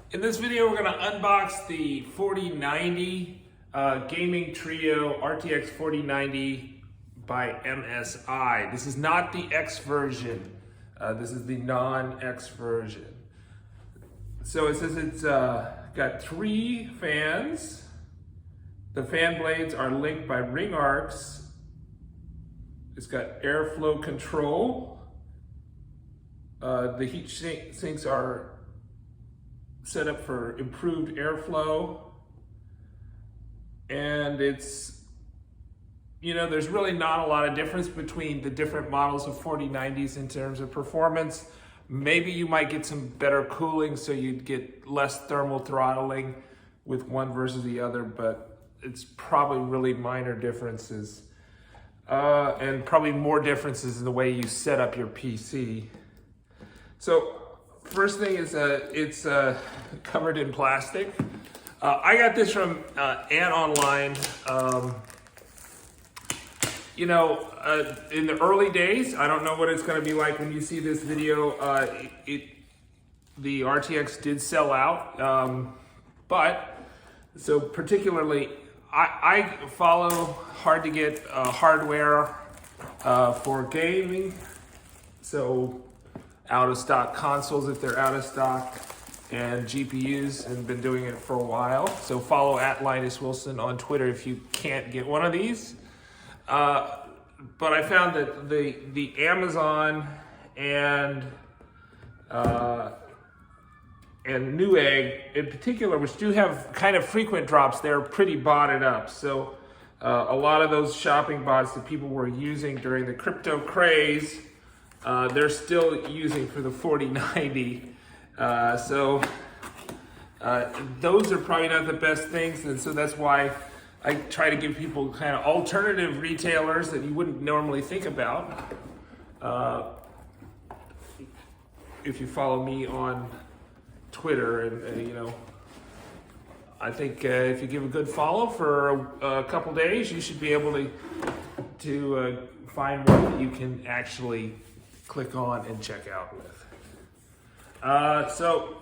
In this video, we're going to unbox the 4090 Gaming Trio RTX 4090 by MSI. This is not the X version. This is the non-X version. So it says it's got 3 fans. The fan blades are linked by ring arcs. It's got airflow control. The heat sinks are set up for improved airflow, and it's, there's really not a lot of difference between the different models of 4090s in terms of performance. Maybe you might get some better cooling, so you'd get less thermal throttling with one versus the other, but it's probably really minor differences, and probably more differences in the way you set up your PC. So first thing is it's covered in plastic. I got this from Ant Online. In the early days, I don't know what it's going to be like when you see this video. The RTX did sell out, but so particularly, I follow hard to get hardware for gaming. So out of stock consoles if they're out of stock, and GPUs, and been doing it for a while. So follow at Linus Wilson on Twitter if you can't get one of these. But I found that the Amazon and Newegg in particular, which do have kind of frequent drops, they're pretty botted up. So a lot of those shopping bots that people were using during the crypto craze, they're still using for the 4090. Those are probably not the best things, and so that's why I try to give people kind of alternative retailers that you wouldn't normally think about. If you follow me on Twitter, and I think if you give a good follow for a couple days, you should be able to find one that you can actually click on and check out with. So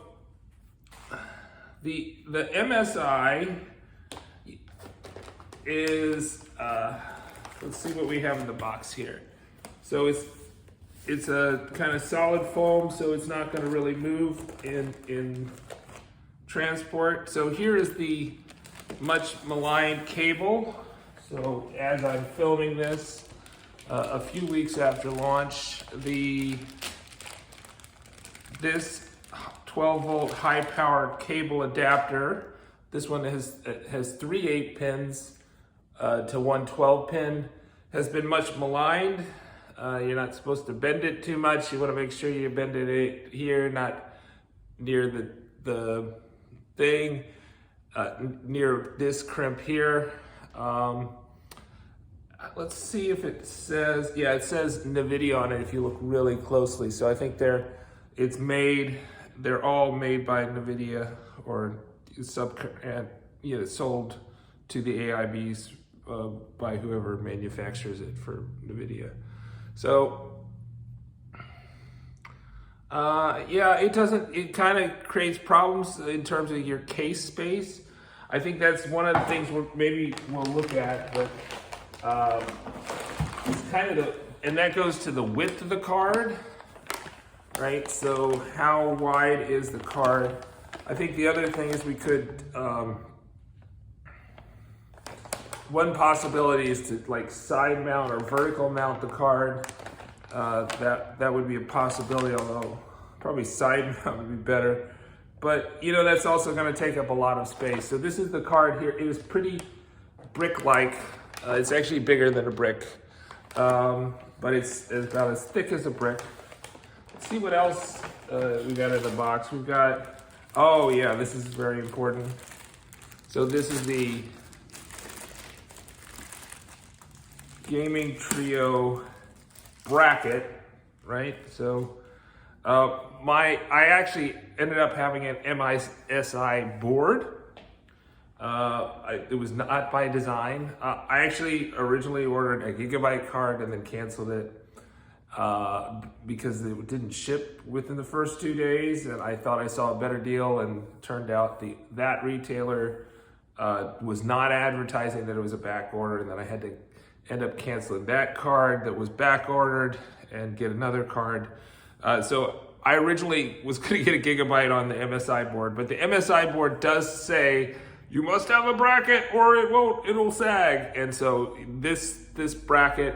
the MSI is, let's see what we have in the box here. So it's a kind of solid foam, so it's not going to really move in transport. So here is the much maligned cable. So as I'm filming this, a few weeks after launch, this 12-volt high-power cable adapter, this one has 3 8-pins to one 12-pin, has been much maligned. You're not supposed to bend it too much. You want to make sure you bend it here, not near the thing, near this crimp here. Let's see if it says, yeah, it says NVIDIA on it if you look really closely. So I think they're all made by NVIDIA, or sold to the AIBs by whoever manufactures it for NVIDIA. So it kind of creates problems in terms of your case space. I think that's one of the things maybe we'll look at, but it's kind of and that goes to the width of the card, right? So how wide is the card? I think the other thing is we could, one possibility is to like side mount or vertical mount the card. That would be a possibility, although probably side mount would be better. But that's also going to take up a lot of space. So this is the card here. It is pretty brick-like. It's actually bigger than a brick, but it's about as thick as a brick. Let's see what else we got in the box. We've got, oh yeah, this is very important. So this is the Gaming Trio bracket, right? So I actually ended up having an MSI board. It was not by design. I actually originally ordered a gigabyte card and then canceled it. because it didn't ship within the first 2 days, and I thought I saw a better deal, and turned out that retailer was not advertising that it was a back order, and then I had to end up canceling that card that was back ordered and get another card. So I originally was going to get a Gigabyte on the MSI board, but the MSI board does say you must have a bracket or it'll sag. And so this bracket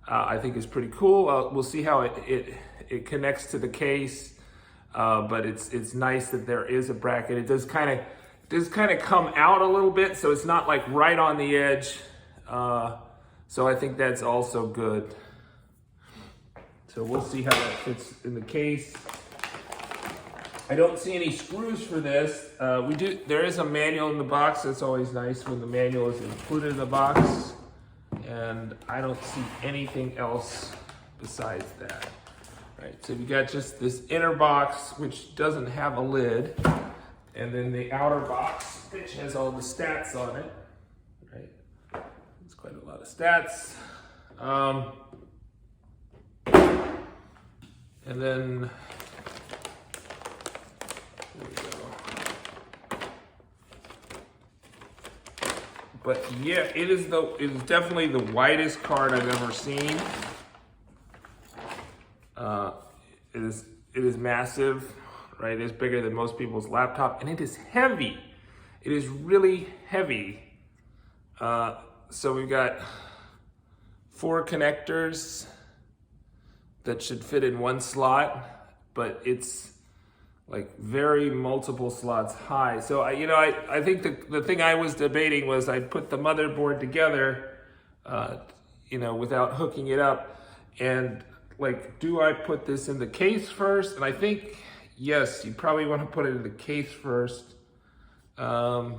I think is pretty cool. We'll see how it connects to the case, but it's nice that there is a bracket. It does kind of come out a little bit, so it's not like right on the edge. So I think that's also good. So we'll see how that fits in the case. I don't see any screws for this. There is a manual in the box. That's always nice when the manual is included in the box. And I don't see anything else besides that. Right, so we got just this inner box, which doesn't have a lid. And then the outer box, which has all the stats on it. Right, it's quite a lot of stats. And then, there we go. But yeah, it is definitely the widest card I've ever seen. It is massive, right? It's bigger than most people's laptop, and it is heavy. It is really heavy. So we've got 4 connectors that should fit in one slot, but it's like very multiple slots high. So I think the thing I was debating was I'd put the motherboard together, without hooking it up, and like, do I put this in the case first? And I think, yes, you probably want to put it in the case first. But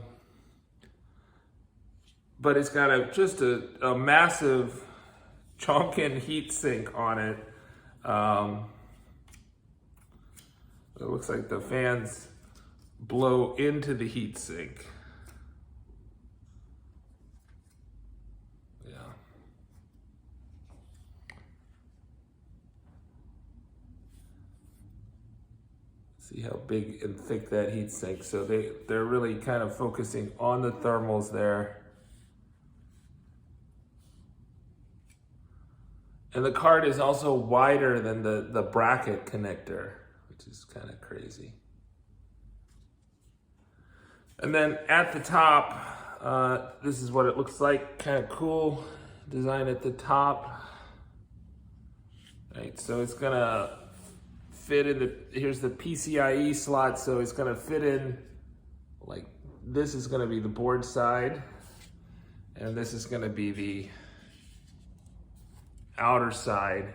it's got just a massive chonkin heat sink on it. It looks like the fans blow into the heat sink. Yeah. See how big and thick that heat sink. So they're really kind of focusing on the thermals there. And the card is also wider than the bracket connector, which is kind of crazy. And then at the top, this is what it looks like. Kind of cool design at the top. Right, so it's gonna fit in here's the PCIe slot, so it's gonna fit in, like, this is gonna be the board side, and this is gonna be the outer side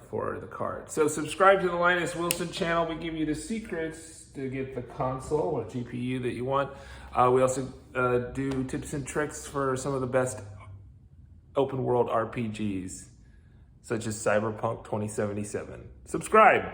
for the card. So subscribe to the Linus Wilson channel. We give you the secrets to get the console or GPU that you want. We also do tips and tricks for some of the best open world RPGs, such as Cyberpunk 2077. Subscribe.